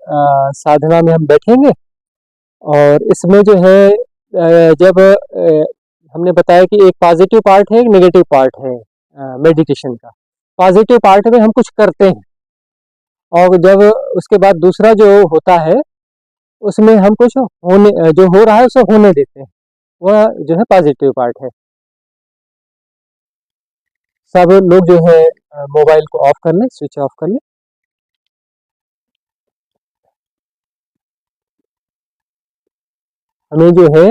साधना में हम बैठेंगे और इसमें जो है जब हमने बताया कि एक पॉजिटिव पार्ट है, एक नेगेटिव पार्ट है मेडिटेशन का। पॉजिटिव पार्ट में हम कुछ करते हैं और जब उसके बाद दूसरा जो होता है उसमें हम कुछ होने जो हो रहा है उसे होने देते हैं, वह जो है पॉजिटिव पार्ट है। सब लोग जो है मोबाइल को ऑफ कर लें, स्विच ऑफ कर लें। हमें जो है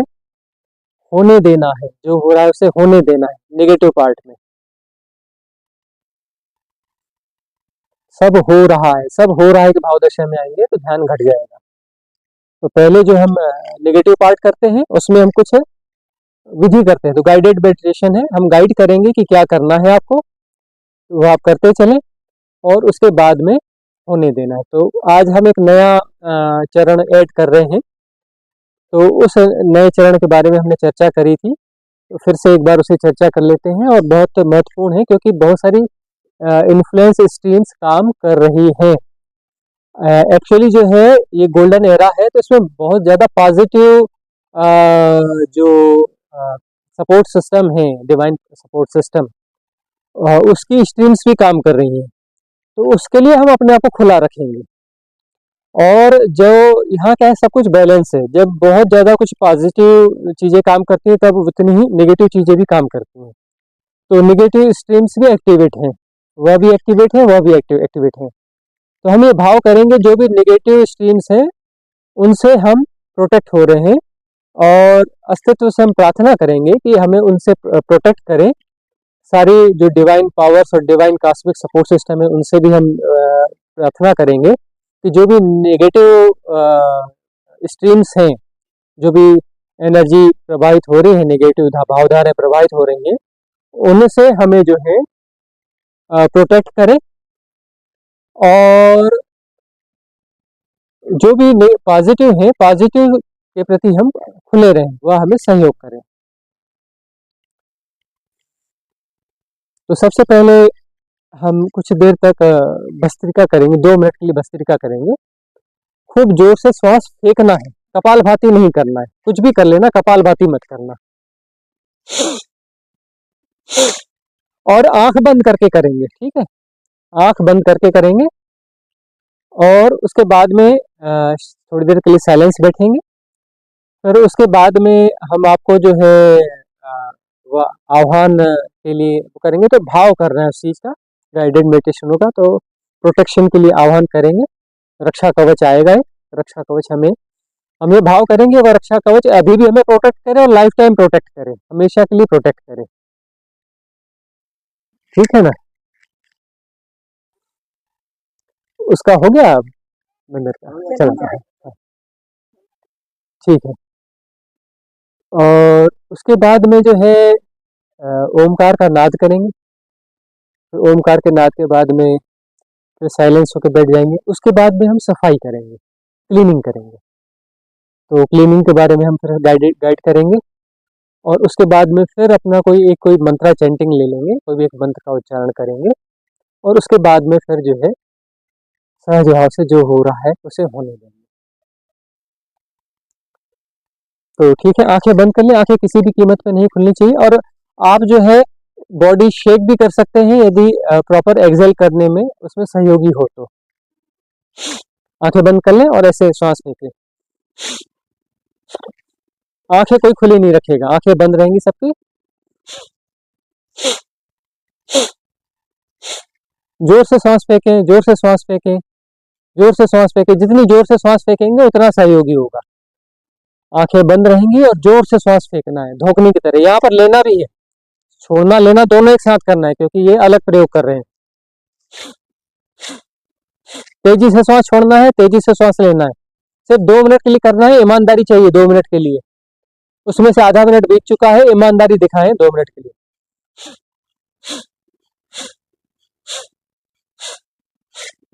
होने देना है, जो हो रहा है उसे होने देना है नेगेटिव पार्ट में। सब हो रहा है, सब हो रहा है कि भाव दशा में आएंगे तो ध्यान घट जाएगा। तो पहले जो हम नेगेटिव पार्ट करते हैं उसमें हम कुछ विधि करते हैं, तो गाइडेड मेडिटेशन है, हम गाइड करेंगे कि क्या करना है आपको, तो वो आप करते चलें और उसके बाद में होने देना है। तो आज हम एक नया चरण ऐड कर रहे हैं, तो उस नए चरण के बारे में हमने चर्चा करी थी, तो फिर से एक बार उसे चर्चा कर लेते हैं। और बहुत महत्वपूर्ण है क्योंकि बहुत सारी इन्फ्लुएंस स्ट्रीम्स काम कर रही हैं। एक्चुअली जो है ये गोल्डन एरा है, तो इसमें बहुत ज़्यादा पॉजिटिव जो सपोर्ट सिस्टम है, डिवाइन सपोर्ट सिस्टम, उसकी स्ट्रीम्स भी काम कर रही हैं। तो उसके लिए हम अपने आप को खुला रखेंगे। और जो यहाँ क्या है, सब कुछ बैलेंस है। जब बहुत ज़्यादा कुछ पॉजिटिव चीज़ें काम करती हैं तब उतनी ही नेगेटिव चीज़ें भी काम करती हैं। तो नेगेटिव स्ट्रीम्स भी एक्टिवेट हैं, वह भी एक्टिवेट है, वह भी एक्टिवेट है। तो हम ये भाव करेंगे जो भी नेगेटिव स्ट्रीम्स हैं उनसे हम प्रोटेक्ट हो रहे हैं, और अस्तित्व से हम प्रार्थना करेंगे कि हमें उनसे प्रोटेक्ट करें। सारी जो डिवाइन पावर्स और डिवाइन कॉस्मिक सपोर्ट सिस्टम है उनसे भी हम प्रार्थना करेंगे कि जो भी नेगेटिव स्ट्रीम्स हैं, जो भी एनर्जी प्रवाहित हो रही है, नेगेटिव भावधाराएं प्रवाहित हो रही हैं, उनसे हमें जो है प्रोटेक्ट करें। और जो भी पॉजिटिव है, पॉजिटिव के प्रति हम खुले रहें, वह हमें सहयोग करें। तो सबसे पहले हम कुछ देर तक भस्त्रिका करेंगे, 2 मिनट के लिए भस्त्रिका करेंगे। खूब जोर से श्वास फेंकना है, कपालभाति नहीं करना है। कुछ भी कर लेना, कपालभाति मत करना। और आंख बंद करके करेंगे, ठीक है, आंख बंद करके करेंगे। और उसके बाद में थोड़ी देर के लिए साइलेंस बैठेंगे। फिर उसके बाद में हम आपको जो है वह आह्वान के लिए वो करेंगे, तो भाव कर रहे हैं उस चीज़ का, गाइडेड मेडिटेशन होगा तो प्रोटेक्शन के लिए आह्वान करेंगे। रक्षा कवच आएगा, एक रक्षा कवच हम ये भाव करेंगे, वह रक्षा कवच अभी भी हमें प्रोटेक्ट करे और लाइफ टाइम प्रोटेक्ट करे, हमेशा के लिए प्रोटेक्ट करे। ठीक है ना? उसका हो गया मंदिर का, चलता है, ठीक है। और उसके बाद में जो है ओमकार का नाद करेंगे। तो ओमकार के नाद के बाद में फिर साइलेंस होकर बैठ जाएंगे। उसके बाद में हम सफाई करेंगे, क्लीनिंग करेंगे। तो क्लीनिंग के बारे में हम फिर गाइड करेंगे। और उसके बाद में फिर अपना कोई मंत्रा चैंटिंग ले लेंगे, कोई भी एक मंत्र का उच्चारण करेंगे। और उसके बाद में फिर जो है सहज भाव से जो हो रहा है उसे होने देंगे। तो ठीक है, आंखें बंद कर लें। आंखें किसी भी कीमत पे नहीं खुलनी चाहिए। और आप जो है बॉडी शेक भी कर सकते हैं यदि प्रॉपर एक्सेल करने में उसमें सहयोगी हो तो। आंखें बंद कर लें और ऐसे श्वास लेके, आंखें कोई खुली नहीं रखेगा, आंखें बंद रहेंगी सबकी। जोर से सांस फेंकें, जोर से सांस फेंकें, जोर से सांस फेंकें। जितनी जोर से सांस फेंकेंगे उतना सहयोगी होगा। आंखें बंद रहेंगी और जोर से सांस फेंकना है, धोखने की तरह। यहाँ पर लेना भी है, छोड़ना लेना दोनों एक साथ करना है, क्योंकि ये अलग प्रयोग कर रहे हैं। तेजी से सांस छोड़ना है, तेजी से सांस लेना है। सिर्फ 2 मिनट के लिए करना है, ईमानदारी चाहिए 2 मिनट के लिए। उसमें से आधा मिनट बीत चुका है, ईमानदारी दिखाएं 2 मिनट के लिए।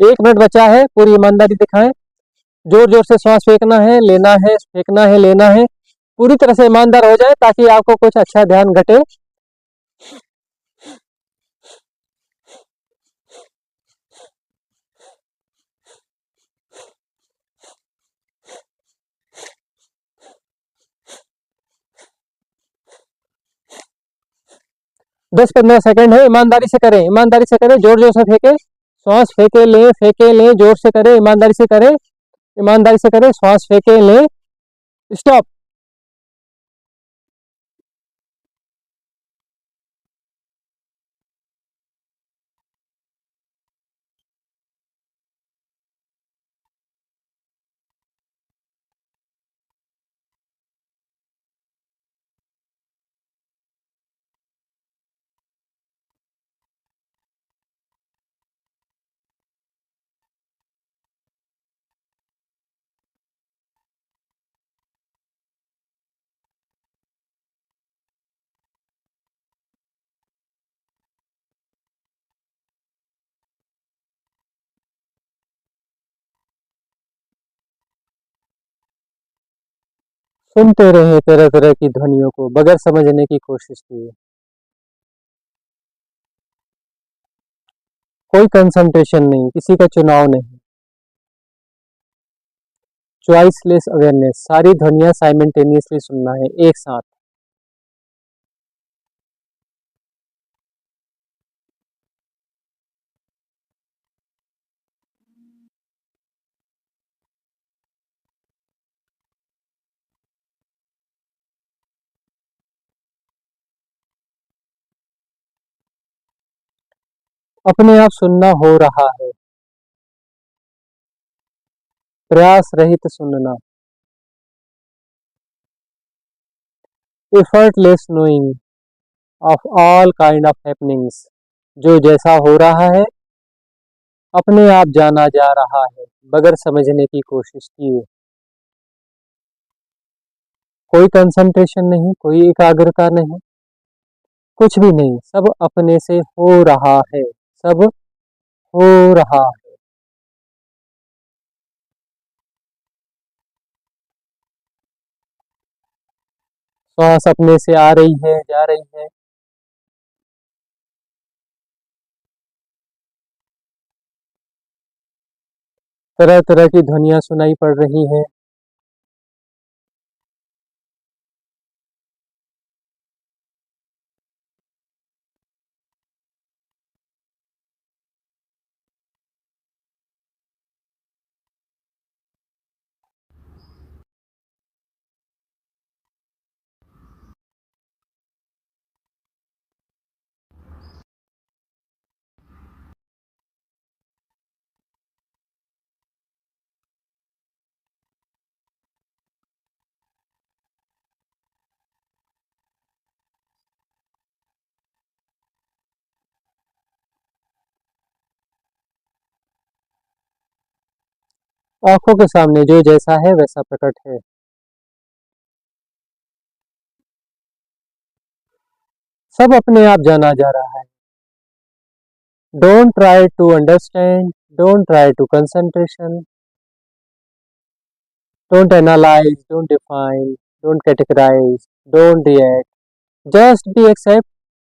1 मिनट बचा है, पूरी ईमानदारी दिखाएं। जोर जोर से सांस फेंकना है, लेना है, फेंकना है, लेना है। पूरी तरह से ईमानदार हो जाए ताकि आपको कुछ अच्छा ध्यान घटे। 10-15 सेकंड है, ईमानदारी से करें, ईमानदारी से करें, जोर जोर से फेंके, श्वास फेंके लें, जोर से करें, ईमानदारी से करें, ईमानदारी से करें, श्वास फेंके लें, स्टॉप। सुनते रहे तरह तरह की ध्वनियों को बगैर समझने की कोशिश किए। कोई कंसंट्रेशन नहीं, किसी का चुनाव नहीं। चॉइसलेस अवेयरनेस, सारी ध्वनियां साइमल्टेनियसली सुनना है, एक साथ। अपने आप सुनना हो रहा है, प्रयास रहित सुनना। Effortless knowing of all kind of happenings, जो जैसा हो रहा है अपने आप जाना जा रहा है बगैर समझने की कोशिश किए। कोई कंसंट्रेशन नहीं, कोई एकाग्रता नहीं, कुछ भी नहीं, सब अपने से हो रहा है, सब हो रहा है। श्वास अपने से आ रही है, जा रही है। तरह तरह की ध्वनियां सुनाई पड़ रही हैं। आंखों के सामने जो जैसा है वैसा प्रकट है। सब अपने आप जाना जा रहा है। Don't try to understand, don't try to concentration, don't analyse, don't define, don't categorise, don't react, just be accept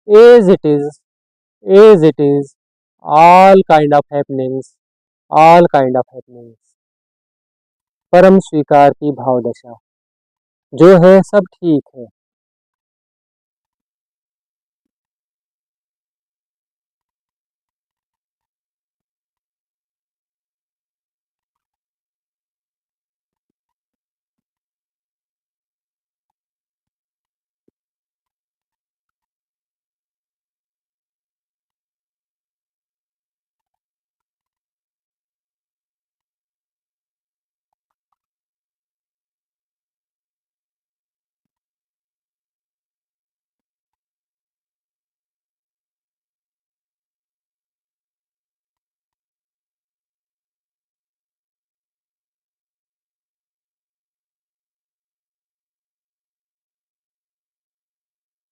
as it is, as it is, all kind of happenings, all kind of happenings. परम स्वीकार की भाव दशा, जो है सब ठीक है।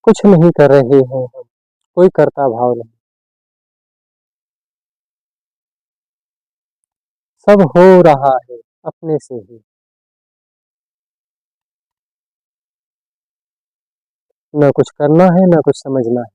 कुछ नहीं कर रहे हैं हम, कोई कर्ता भाव नहीं, सब हो रहा है अपने से ही। न कुछ करना है, न कुछ समझना है।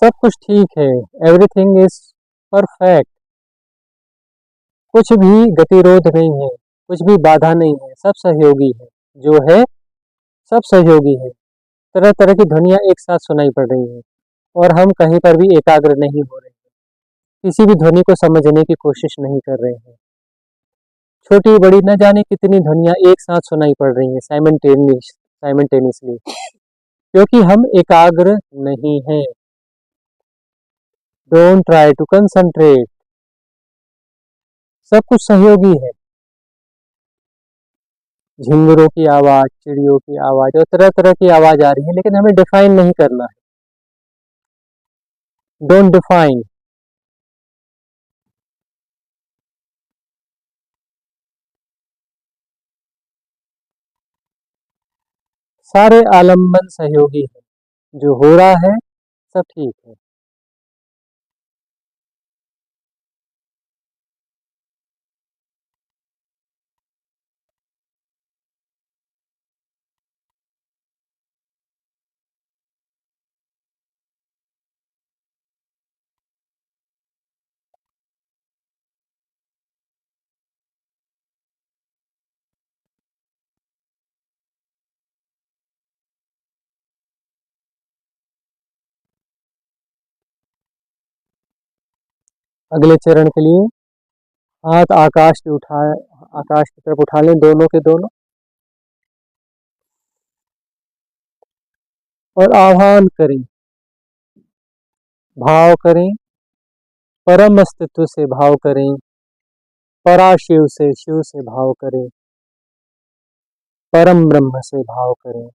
सब कुछ ठीक है, एवरीथिंग इज परफेक्ट। कुछ भी गतिरोध नहीं है, कुछ भी बाधा नहीं है, सब सहयोगी है। जो है सब सहयोगी है। तरह तरह की ध्वनियां एक साथ सुनाई पड़ रही हैं और हम कहीं पर भी एकाग्र नहीं हो रहे हैं, किसी भी ध्वनि को समझने की कोशिश नहीं कर रहे हैं। छोटी बड़ी न जाने कितनी ध्वनियां एक साथ सुनाई पड़ रही हैं साइमल्टेनियसली, क्योंकि हम एकाग्र नहीं हैं। Don't try to concentrate. सब कुछ सहयोगी है। झिंगुरों की आवाज, चिड़ियों की आवाज और तरह तरह की आवाज आ रही है, लेकिन हमें डिफाइन नहीं करना है। Don't define. सारे आलम्बन सहयोगी है। जो हो रहा है सब ठीक है। अगले चरण के लिए हाथ आकाश की तरफ उठा लें, दोनों के दोनों, और आह्वान करें, भाव करें, परम अस्तित्व से भाव करें, पराशिव से, शिव से भाव करें, परम ब्रह्म से भाव करें,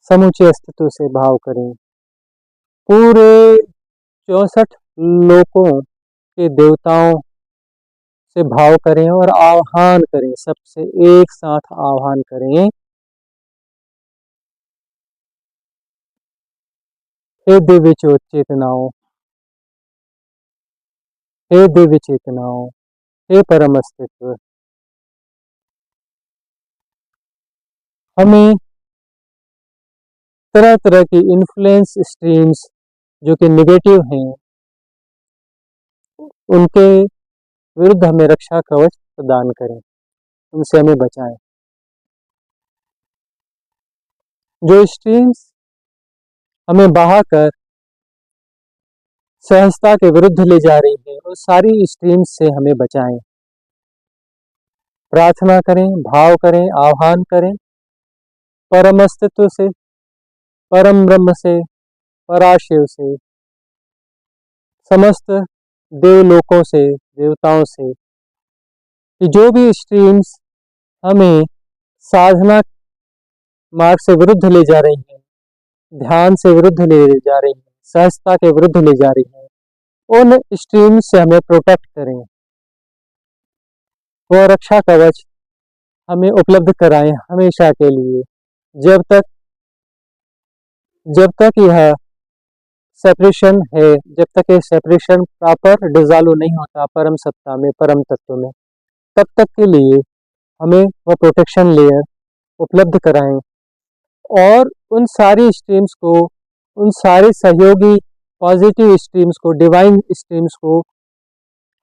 समुचे अस्तित्व से भाव करें, पूरे 64 लोकों के देवताओं से भाव करें और आह्वान करें, सबसे एक साथ आह्वान करें। हे दिव्य चेतनाओं, हे दिव्य चेतनाओं, हे परम अस्तित्व, हमें तरह तरह की इन्फ्लुएंस स्ट्रीम्स जो कि निगेटिव हैं, उनके विरुद्ध हमें रक्षा कवच प्रदान करें, उनसे हमें बचाएं। जो स्ट्रीम्स हमें बहाकर सहजता के विरुद्ध ले जा रही हैं, उस सारी स्ट्रीम्स से हमें बचाएं। प्रार्थना करें, भाव करें, आह्वान करें, परम अस्तित्व से, परम ब्रह्म से, पराशिव से, समस्त देवलोकों से, देवताओं से, कि जो भी स्ट्रीम्स हमें साधना मार्ग से विरुद्ध ले जा रही हैं, ध्यान से विरुद्ध ले जा रही हैं, सहजता के विरुद्ध ले जा रही हैं, उन स्ट्रीम्स से हमें प्रोटेक्ट करें। वो रक्षा कवच हमें उपलब्ध कराएं हमेशा के लिए, जब तक जब तक यह सेपरेशन है, जब तक ये सेपरेशन प्रॉपर डिजॉल्व नहीं होता परम सत्ता में, परम तत्व में, तब तक के लिए हमें वह प्रोटेक्शन लेयर उपलब्ध कराएं और उन सारी स्ट्रीम्स को, उन सारे सहयोगी पॉजिटिव स्ट्रीम्स को, डिवाइन स्ट्रीम्स को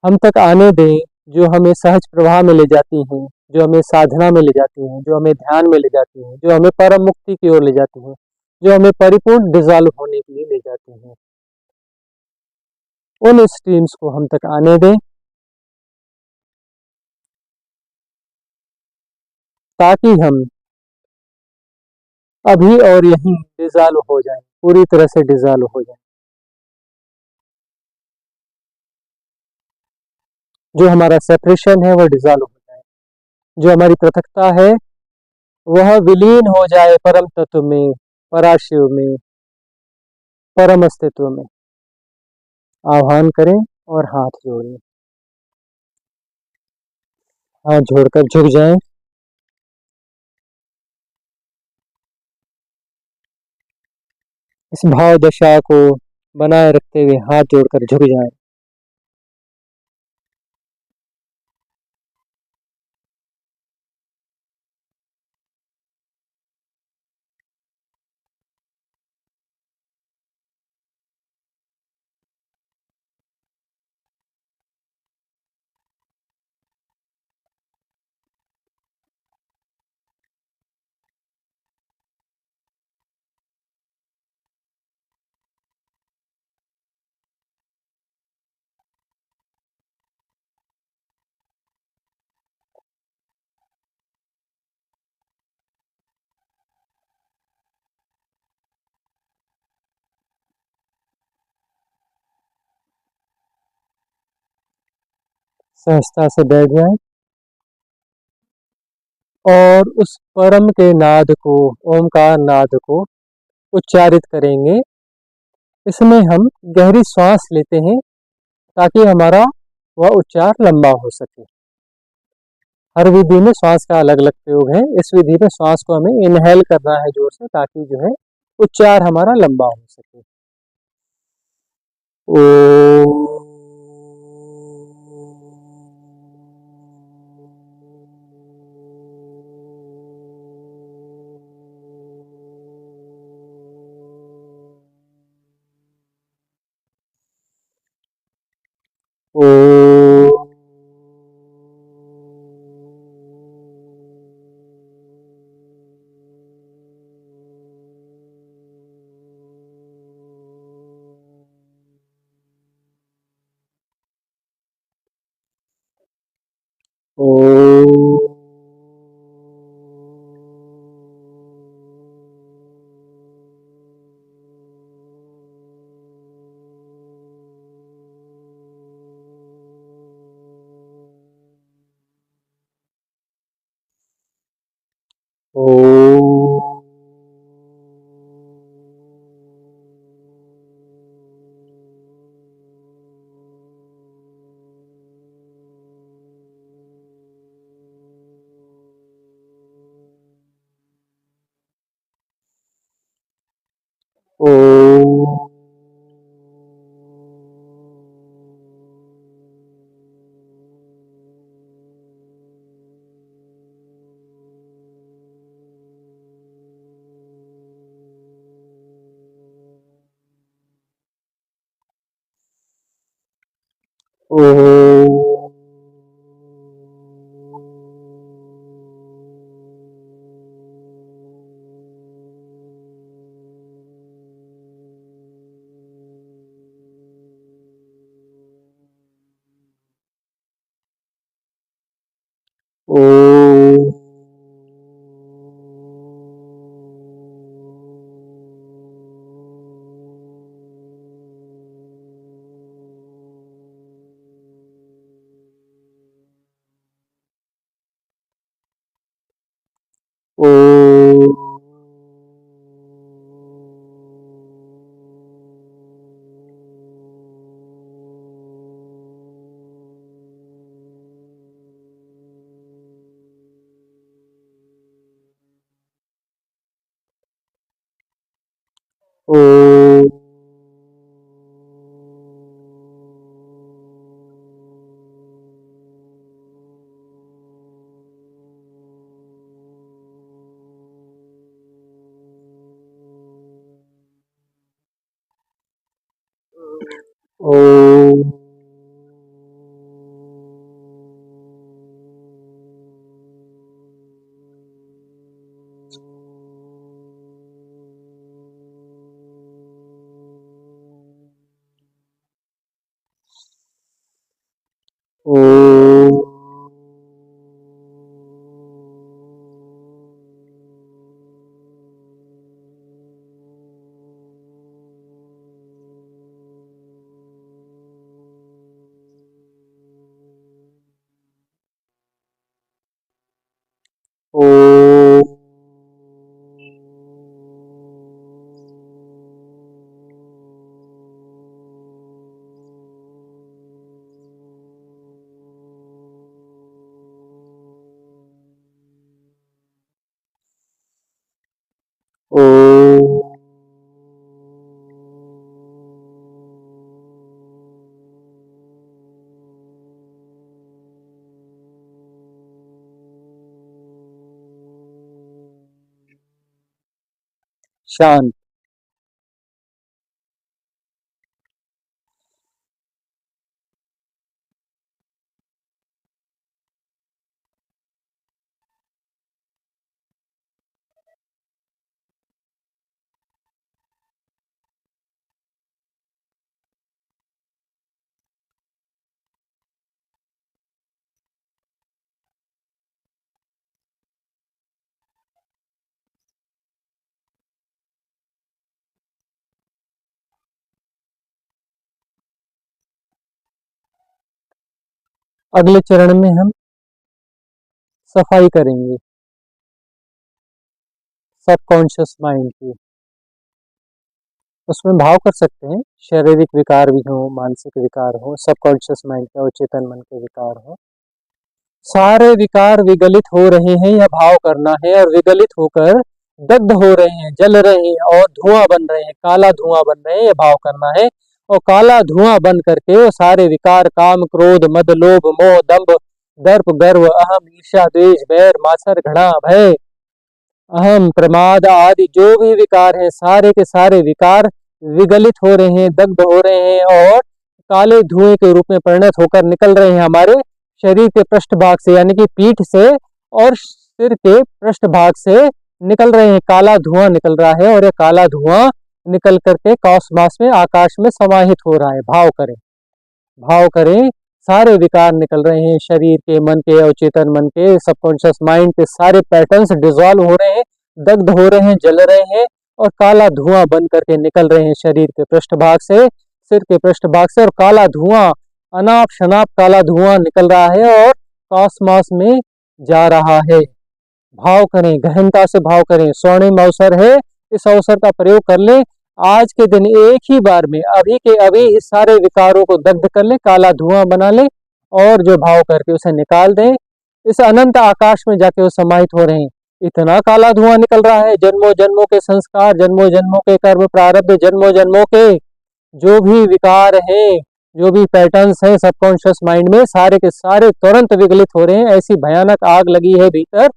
हम तक आने दें, जो हमें सहज प्रवाह में ले जाती हैं, जो हमें साधना में ले जाती हैं, जो हमें ध्यान में ले जाती हैं, जो हमें परम मुक्ति की ओर ले जाती हैं, जो हमें परिपूर्ण डिजॉल्व होने के लिए ले जाती हैं। उन स्ट्रीम्स को हम तक आने दें, ताकि हम अभी और यहीं डिजॉल्व हो जाएं, पूरी तरह से डिजॉल्व हो जाएं। जो हमारा सेपरेशन है वह डिजॉल्व हो जाए, जो हमारी पृथकता है वह विलीन हो जाए परम तत्व में, पराशिव में, परम अस्तित्व में। आह्वान करें और हाथ जोड़ें, हाथ जोड़कर झुक जाएं। इस भाव दशा को बनाए रखते हुए हाथ जोड़कर झुक जाएं। सहजता से बैठ जाएं और उस परम के नाद को, ओमकार नाद को उच्चारित करेंगे। इसमें हम गहरी श्वास लेते हैं ताकि हमारा वह उच्चार लंबा हो सके। हर विधि में श्वास का अलग अलग प्रयोग है। इस विधि में श्वास को हमें इनहेल करना है जोर से, ताकि जो है उच्चार हमारा लंबा हो सके। ओ ओ ओ ओ ओ ओ ओ ओ ओ ओ ओ ओ ओ शांत। अगले चरण में हम सफाई करेंगे सबकॉन्शियस माइंड की। उसमें भाव कर सकते हैं, शारीरिक विकार भी हो, मानसिक विकार हो, सबकॉन्शियस माइंड के और चेतन मन के विकार हो। सारे विकार विगलित हो रहे हैं, या भाव करना है, और विगलित होकर दग्ध हो रहे हैं, जल रहे हैं और धुआं बन रहे हैं, काला धुआं बन रहे हैं, ये भाव करना है। और काला धुआं बन करके वो सारे विकार, काम, क्रोध, मद, लोभ, मोह, दंभ, दर्प, गर्व, अहम, ईर्ष्या, द्वेष, बैर, मात्सर्य, घृणा, भय, अहम, प्रमाद आदि जो भी विकार हैं, सारे के सारे विकार विगलित हो रहे हैं, दग्ध हो रहे हैं और काले धुएं के रूप में परिणत होकर निकल रहे हैं हमारे शरीर के पृष्ठभाग से, यानी कि पीठ से और सिर के पृष्ठभाग से निकल रहे हैं। काला धुआं निकल रहा है और ये काला धुआं निकल करके कॉस्मॉस में, आकाश में समाहित हो रहा है। भाव करें, भाव करें, सारे विकार निकल रहे हैं शरीर के, मन के, अवचेतन मन के, सबकॉन्शियस माइंड के सारे पैटर्न्स डिसॉल्व हो रहे हैं, दग्ध हो रहे हैं, जल रहे हैं और काला धुआं बन करके निकल रहे हैं शरीर के पृष्ठभाग से, सिर के पृष्ठभाग से। और काला धुआं, अनाप शनाप काला धुआं निकल रहा है और कॉस्मॉस में जा रहा है। भाव करें, गहनता से भाव करें। स्वर्णिम अवसर है, इस अवसर का प्रयोग कर लें। आज के दिन एक ही बार में, अभी के अभी इस सारे विकारों को दग्ध कर लें, काला धुआं बना लें और जो भाव करके उसे निकाल दें। इस अनंत आकाश में जाके वो समाहित हो रहे हैं। इतना काला धुआं निकल रहा है, जन्मों जन्मों के संस्कार, जन्मों जन्मों के कर्म प्रारब्ध, जन्मों जन्मों के जो भी विकार हैं, जो भी पैटर्न्स हैं सबकॉन्शियस माइंड में, सारे के सारे तुरंत विगलित हो रहे हैं। ऐसी भयानक आग लगी है भीतर,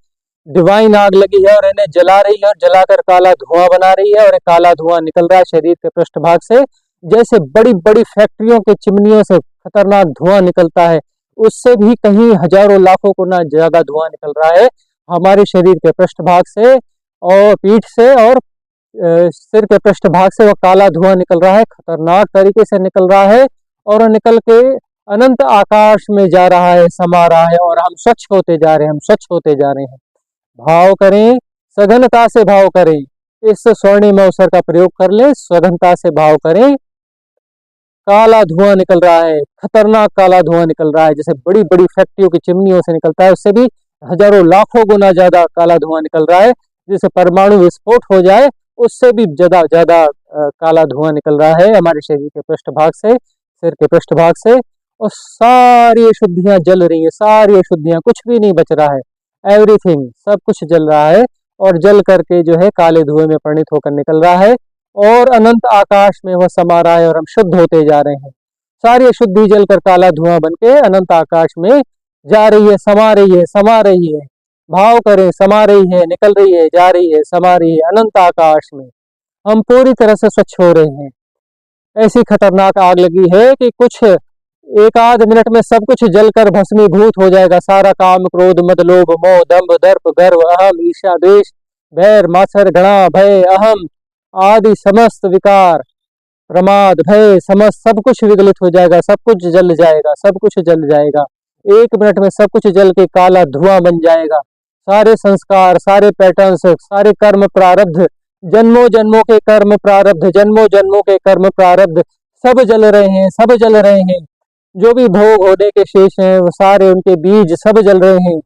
डिवाइन आग लगी है और इन्हें जला रही है और जलाकर काला धुआं बना रही है। और काला धुआं निकल रहा है शरीर के पृष्ठभाग से, जैसे बड़ी बड़ी फैक्ट्रियों के चिमनियों से खतरनाक धुआं निकलता है, उससे भी कहीं हजारों लाखों गुना ज्यादा धुआं निकल रहा है हमारे शरीर के पृष्ठभाग से और पीठ से और सिर के पृष्ठभाग से। वो काला धुआं निकल रहा है, खतरनाक तरीके से निकल रहा है और निकल के अनंत आकाश में जा रहा है, समा रहा है और हम स्वच्छ होते जा रहे हैं, हम स्वच्छ होते जा रहे हैं। भाव करें, सघनता से भाव करें। इस स्वर्णिम अवसर का प्रयोग कर ले, सघनता से भाव करें। काला धुआं निकल रहा है, खतरनाक काला धुआं निकल रहा है, जैसे बड़ी बड़ी फैक्ट्रियों की चिमनियों से निकलता है, उससे भी हजारों लाखों गुना ज्यादा काला धुआं निकल रहा है। जैसे परमाणु विस्फोट हो जाए उससे भी ज्यादा ज्यादा काला धुआं निकल रहा है हमारे शरीर के पृष्ठभाग से, सिर के पृष्ठभाग से। और सारी अशुद्धियां जल रही है, सारी अशुद्धियां, कुछ भी नहीं बच रहा है, एवरीथिंग, सब कुछ जल रहा है और जल करके जो है काले धुएं में परिणत होकर निकल रहा है और अनंत आकाश में वह समा रहा है और हम शुद्ध होते जा रहे हैं। सारी अशुद्धि जलकर काला धुआं बन के अनंत आकाश में जा रही है, समा रही है, समा रही है। भाव करें, समा रही है, निकल रही है, जा रही है, समा रही है अनंत आकाश में। हम पूरी तरह से स्वच्छ हो रहे हैं। ऐसी खतरनाक आग लगी है कि कुछ एक आध मिनट में सब कुछ जलकर भस्मीभूत हो जाएगा। सारा काम, क्रोध, मद, लोभ, मोह, दंभ, दर्प, गर्व, अहम, ईर्ष्या, द्वेष, बैर, मात्सर्य, घृणा, भय, अहम आदि समस्त विकार, प्रमाद, भय, समस्त सब कुछ विगलित हो जाएगा, सब कुछ जल जाएगा, सब कुछ जल जाएगा। एक मिनट में सब कुछ जल के काला धुआं बन जाएगा। सारे संस्कार, सारे पैटर्न्स, सारे कर्म प्रारब्ध, जन्मों जन्मों के कर्म प्रारब्ध, जन्मों जन्मों के कर्म प्रारब्ध सब जल रहे हैं, सब जल रहे हैं। जो भी भोग होने के शेष हैं वो सारे, उनके बीज सब जल रहे हैं,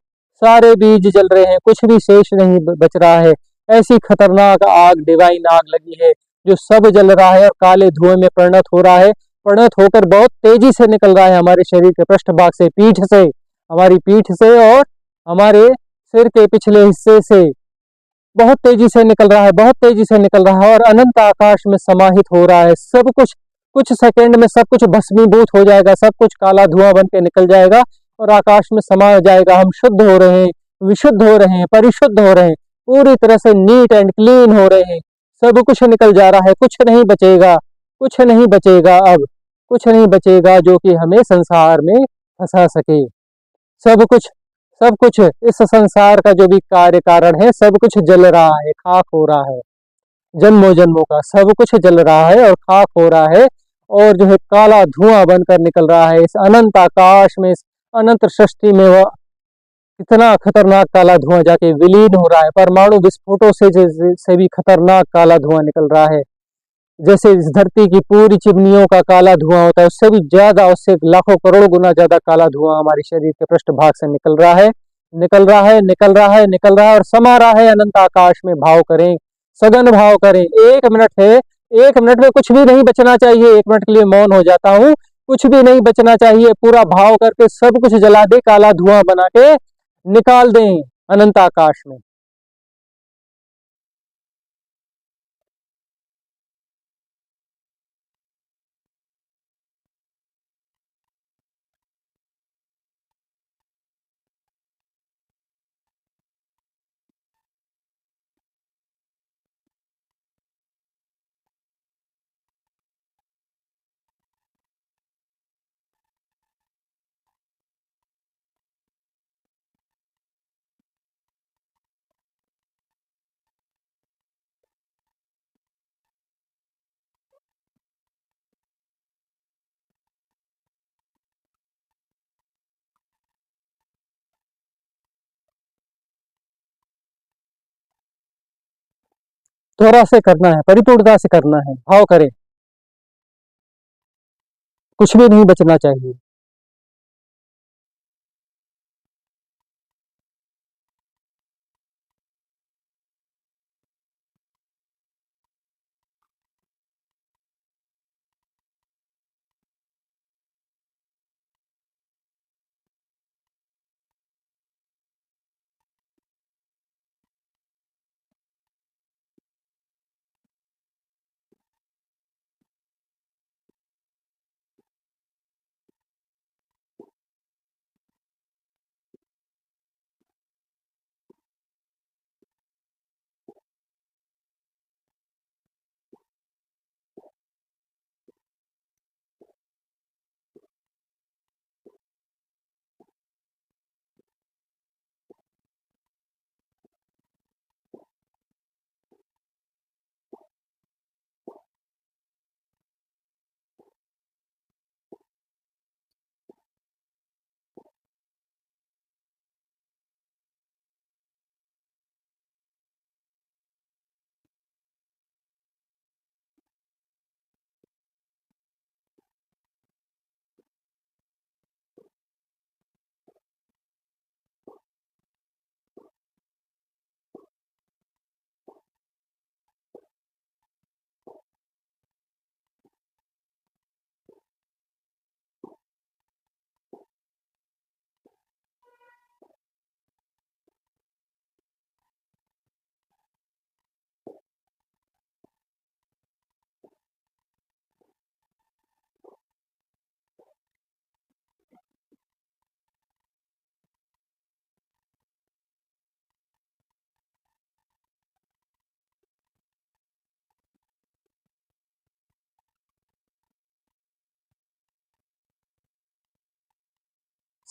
सारे बीज जल रहे हैं, कुछ भी शेष नहीं बच रहा है। ऐसी खतरनाक आग, डिवाइन आग लगी है जो सब जल रहा है और काले धुएं में परिणत हो रहा है, परिणत होकर बहुत तेजी से निकल रहा है हमारे शरीर के पृष्ठभाग से, पीठ से, हमारी पीठ से और हमारे सिर के पिछले हिस्से से बहुत तेजी से निकल रहा है, बहुत तेजी से निकल रहा है और अनंत आकाश में समाहित हो रहा है। सब कुछ कुछ सेकंड में सब कुछ भस्मीभूत हो जाएगा, सब कुछ काला धुआं बन के निकल जाएगा और आकाश में समा जाएगा। हम शुद्ध हो रहे हैं, विशुद्ध हो रहे हैं, परिशुद्ध हो रहे हैं, पूरी तरह से नीट एंड क्लीन हो रहे हैं। सब कुछ निकल जा रहा है, कुछ नहीं बचेगा, कुछ नहीं बचेगा, अब कुछ नहीं बचेगा जो कि हमें संसार में फंसा सके। सब कुछ इस संसार का जो भी कार्य कारण है सब कुछ जल रहा है, खाक हो रहा है। जन्मों जन्मों का सब कुछ जल रहा है और खाक हो रहा है और जो है काला धुआं बनकर निकल रहा है इस अनंत आकाश में, इस अनंत सृष्टि में। वह इतना खतरनाक काला धुआं जाके विलीन हो रहा है। परमाणु विस्फोटों से भी खतरनाक काला धुआं निकल रहा है। जैसे इस धरती की पूरी चिमनियों का काला धुआं होता है, उससे भी ज्यादा, उससे लाखों करोड़ों गुना ज्यादा काला धुआं हमारे शरीर के पृष्ठभाग से निकल रहा है, निकल रहा है, निकल रहा है, निकल रहा है और समा रहा है अनंत आकाश में। भाव करें, सघन भाव करें। 1 मिनट है, 1 मिनट में कुछ भी नहीं बचना चाहिए। 1 मिनट के लिए मौन हो जाता हूँ। कुछ भी नहीं बचना चाहिए, पूरा भाव करके सब कुछ जला दे, काला धुआं बना के निकाल दें अनंत आकाश में। थोड़ा से करना है, परिपूर्णता से करना है। भाव करें, कुछ भी नहीं बचना चाहिए।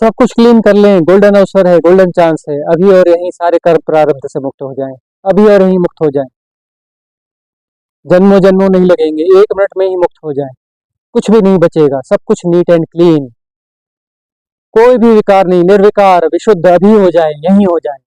सब कुछ क्लीन कर लें, गोल्डन अवसर है, गोल्डन चांस है। अभी और यहीं सारे कर्म प्रारब्ध से मुक्त हो जाएं। अभी और यहीं मुक्त हो जाएं। जन्मों जन्मों नहीं लगेंगे, 1 मिनट में ही मुक्त हो जाएं। कुछ भी नहीं बचेगा, सब कुछ नीट एंड क्लीन। कोई भी विकार नहीं, निर्विकार विशुद्ध अभी हो जाए, यहीं हो जाए।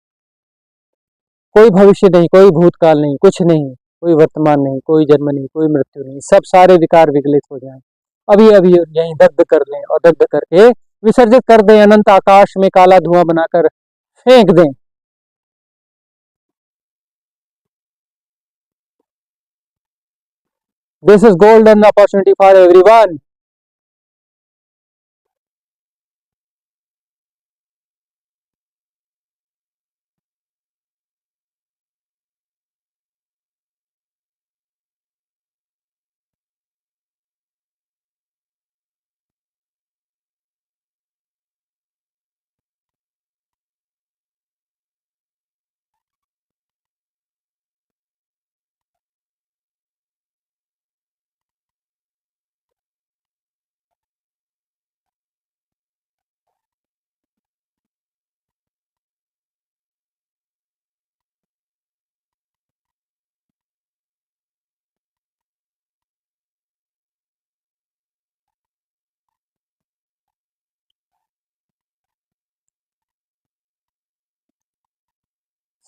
कोई भविष्य नहीं, कोई भूतकाल नहीं, कुछ नहीं। कोई वर्तमान नहीं, कोई जन्म नहीं, कोई मृत्यु नहीं। सब सारे विकार विगलित हो जाएं। अभी अभी यहीं दग्ध कर लें और दग्ध करके विसर्जित कर दें, अनंत आकाश में काला धुआं बनाकर फेंक दें। This is golden opportunity for everyone.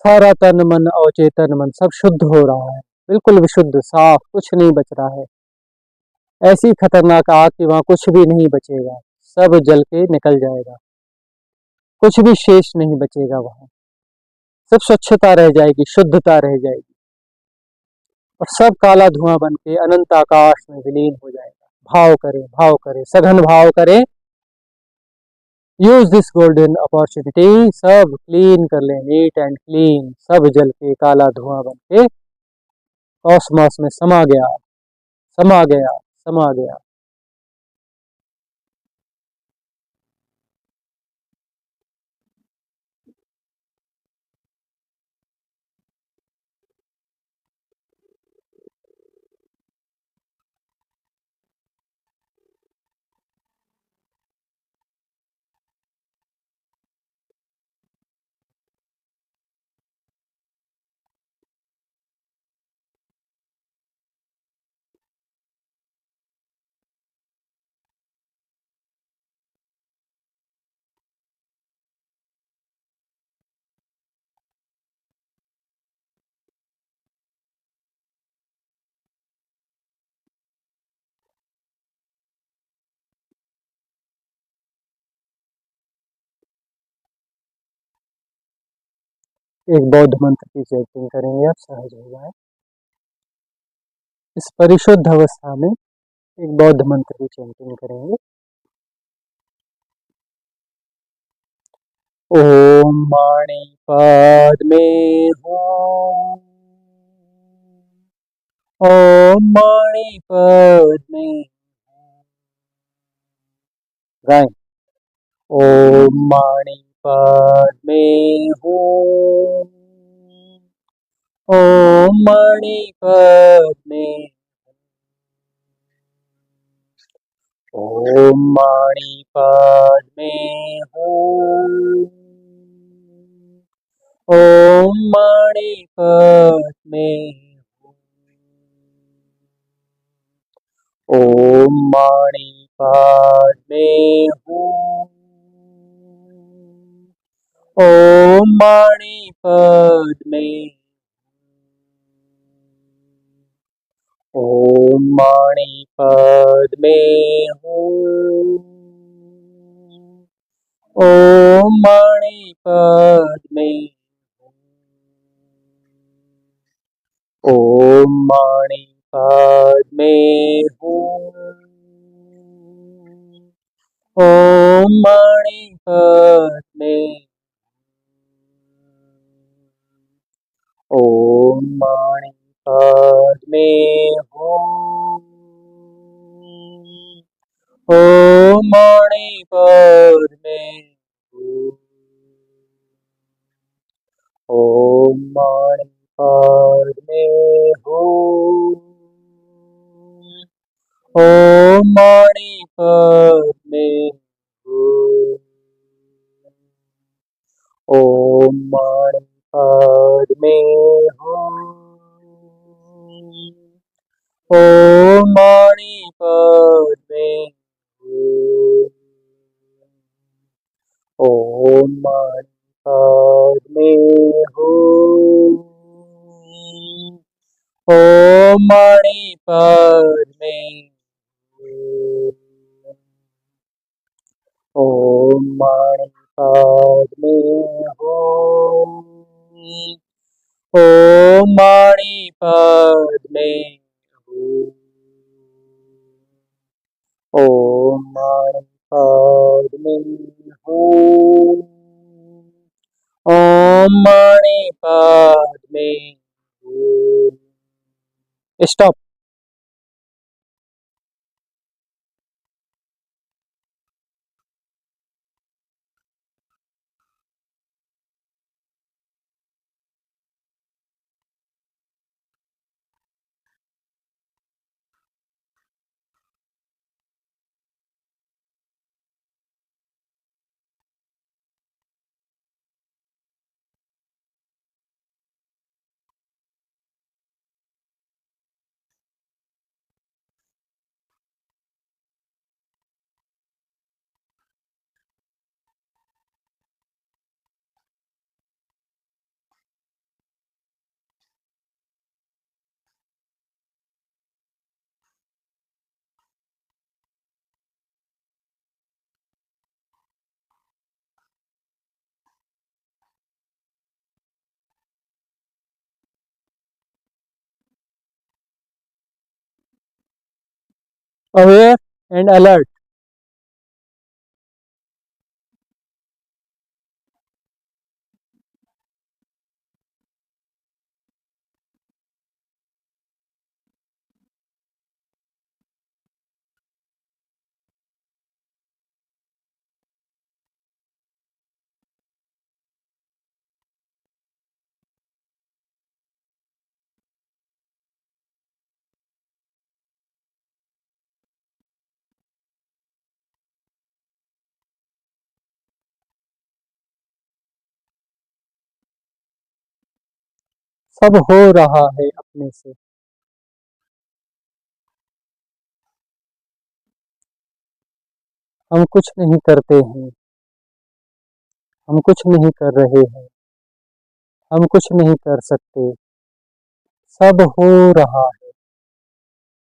सारा तन मन अवचेतन मन सब शुद्ध हो रहा है, बिल्कुल विशुद्ध साफ, कुछ नहीं बच रहा है। ऐसी खतरनाक आग कि वहां कुछ भी नहीं बचेगा, सब जल के निकल जाएगा, कुछ भी शेष नहीं बचेगा वहां। सब स्वच्छता रह जाएगी, शुद्धता रह जाएगी, और सब काला धुआं बन के अनंत आकाश में विलीन हो जाएगा। भाव करें, सघन भाव करें। यूज दिस गोल्डन अपॉर्चुनिटी, सब क्लीन कर लें, नीट एंड क्लीन। सब जल के काला धुआं बन के कॉस्मॉस में समा गया, समा गया, समा गया। एक बौद्ध मंत्र की चैंटिंग करेंगे, आप सहज हो जाए। इस परिशुद्ध अवस्था में एक बौद्ध मंत्र की चैंटिंग करेंगे। ओम माणि पद्मे हूँ, ओम माणि पद्मे हूँ। गाएं। ओम माणि पद्मे हूँ, ओम माणि पद्मे, ओम माणि पद्मे हूँ, ओम माणि पद्मे हूँ, ओम माणि पद्मे हूँ, ओम माणि पद्मे, ओम माणि पद्मे हूँ, ओम माणि पद्मे हूँ, ओम माणि पद्मे हूँ, ओम माणि पद्मे, ओम माणि पद्मे हूँ, ओम माणि पद्मे हूँ, ओम माणि पद्मे हूँ, ओम माणि पद्मे हूँ, ओम माणि पद्मे हूँ, ओम माणि पद्मे हूँ, ओम माणि पद्मे हूँ, ओम माणि पद्मे हूँ, ओम माणि पद्मे हूँ, ओम माणि पद्मे हूँ, ओम माणि पद्मे हूँ, ओम माणि पद्मे हूँ। स्टॉप। Aware and alert. सब हो रहा है अपने से। हम कुछ नहीं करते हैं, हम कुछ नहीं कर रहे हैं, हम कुछ नहीं कर सकते। सब हो रहा है,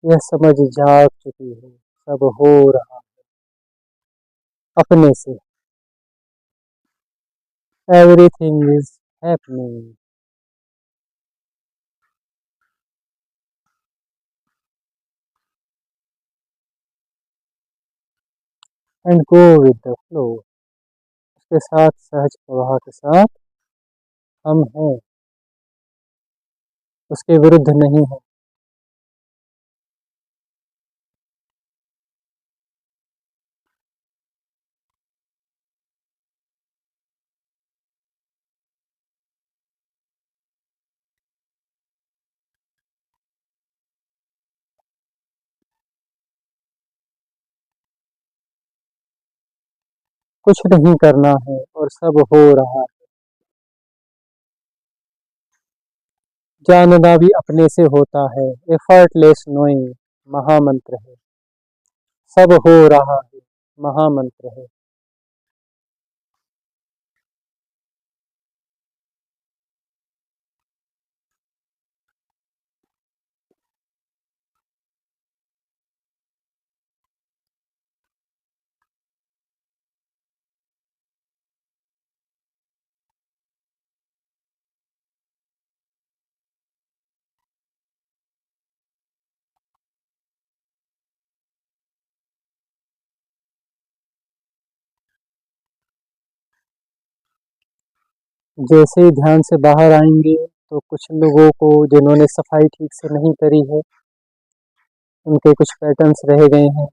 यह समझ जाग चुकी है। सब हो रहा अपने से। Everything is happening. And go with the flow. उसके साथ सहज प्रवाह के साथ हम हैं, उसके विरुद्ध नहीं है। कुछ नहीं करना है और सब हो रहा है। जानना भी अपने से होता है। एफर्टलेस नोइंग महामंत्र है। सब हो रहा है महामंत्र है। जैसे ही ध्यान से बाहर आएंगे तो कुछ लोगों को जिन्होंने सफाई ठीक से नहीं करी है, उनके कुछ पैटर्न्स रह गए हैं।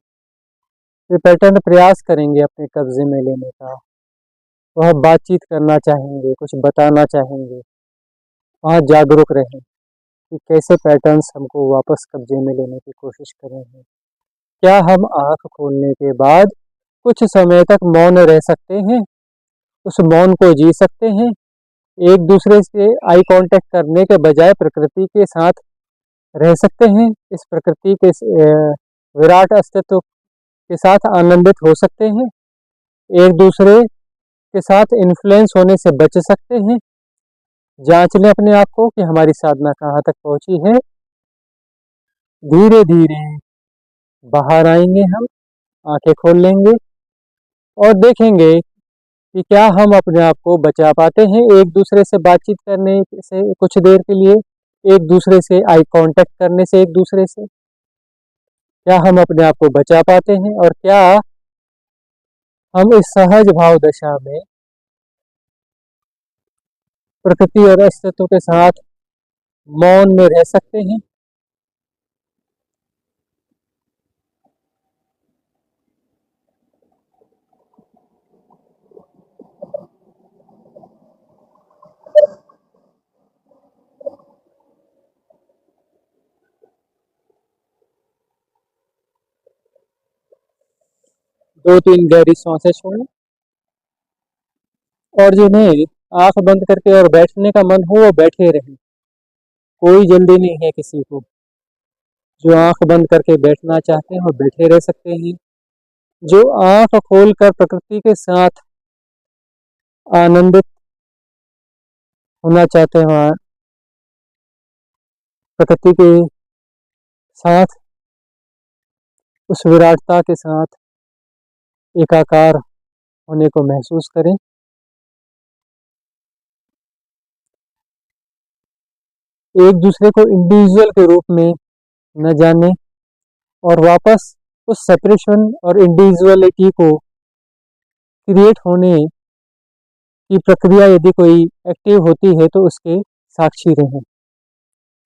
वे पैटर्न प्रयास करेंगे अपने कब्जे में लेने का। वह बातचीत करना चाहेंगे, कुछ बताना चाहेंगे। वहाँ जागरूक रहें कि कैसे पैटर्न्स हमको वापस कब्जे में लेने की कोशिश कर रहे हैं। क्या हम आंख खोलने के बाद कुछ समय तक मौन रह सकते हैं? उस मौन को जी सकते हैं? एक दूसरे से आई कांटेक्ट करने के बजाय प्रकृति के साथ रह सकते हैं? इस प्रकृति के विराट अस्तित्व के साथ आनंदित हो सकते हैं? एक दूसरे के साथ इन्फ्लुएंस होने से बच सकते हैं? जांच लें अपने आप को कि हमारी साधना कहाँ तक पहुंची है। धीरे धीरे बाहर आएंगे, हम आंखें खोल लेंगे और देखेंगे कि क्या हम अपने आप को बचा पाते हैं एक दूसरे से बातचीत करने से कुछ देर के लिए, एक दूसरे से आई कांटेक्ट करने से एक दूसरे से। क्या हम अपने आप को बचा पाते हैं और क्या हम इस सहज भाव दशा में प्रकृति और अस्तित्व के साथ मौन में रह सकते हैं। 2-3 गहरी सांसें छोड़ें और जिन्हें आंख बंद करके और बैठने का मन हो वो बैठे रहें। कोई जल्दी नहीं है किसी को। जो आंख बंद करके बैठना चाहते हैं वो बैठे रह सकते हैं। जो आंख खोलकर प्रकृति के साथ आनंदित होना चाहते हैं, वहाँ प्रकृति के साथ उस विराटता के साथ एकाकार होने को महसूस करें। एक दूसरे को इंडिविजुअल के रूप में न जाने और वापस उस सेपरेशन और इंडिविजुअलिटी को क्रिएट होने की प्रक्रिया यदि कोई एक्टिव होती है तो उसके साक्षी रहें।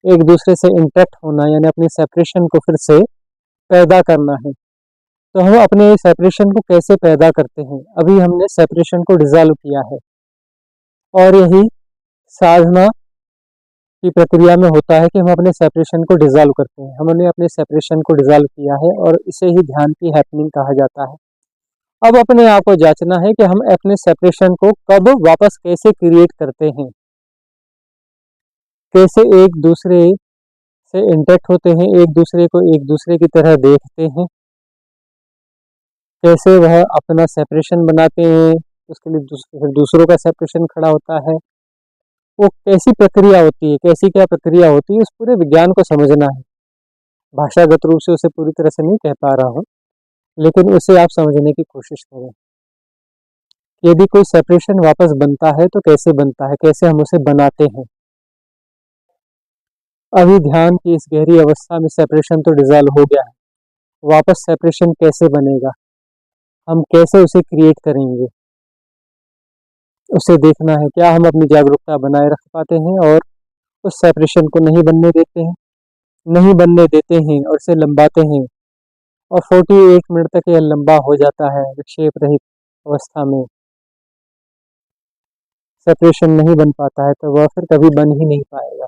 एक दूसरे से इंटरेक्ट होना यानी अपनी सेपरेशन को फिर से पैदा करना है। तो हम अपने सेपरेशन को कैसे पैदा करते हैं? अभी हमने सेपरेशन को डिसॉल्व किया है और यही साधना की प्रक्रिया में होता है कि हम अपने सेपरेशन को डिसॉल्व करते हैं। हमने अपने सेपरेशन को डिसॉल्व किया है और इसे ही ध्यान की हैपनिंग कहा जाता है। अब अपने आप को जांचना है कि हम अपने सेपरेशन को कब वापस कैसे क्रिएट करते हैं, कैसे एक दूसरे से इंटरेक्ट होते हैं, एक दूसरे को एक दूसरे की तरह देखते हैं, कैसे वह अपना सेपरेशन बनाते हैं, उसके लिए फिर दूसरों का सेपरेशन खड़ा होता है। वो कैसी प्रक्रिया होती है, कैसी क्या प्रक्रिया होती है, उस पूरे विज्ञान को समझना है। भाषागत रूप से उसे पूरी तरह से नहीं कह पा रहा हूँ, लेकिन उसे आप समझने की कोशिश करें। यदि कोई सेपरेशन वापस बनता है तो कैसे बनता है, कैसे हम उसे बनाते हैं। अभी ध्यान की इस गहरी अवस्था में सेपरेशन तो डिसॉल्व हो गया है, वापस सेपरेशन कैसे बनेगा, हम कैसे उसे क्रिएट करेंगे, उसे देखना है। क्या हम अपनी जागरूकता बनाए रख पाते हैं और उस सेपरेशन को नहीं बनने देते हैं, नहीं बनने देते हैं और इसे लंबाते हैं और 48 मिनट तक यह लंबा हो जाता है विक्षेप रहित अवस्था में, सेपरेशन नहीं बन पाता है, तो वह फिर कभी बन ही नहीं पाएगा।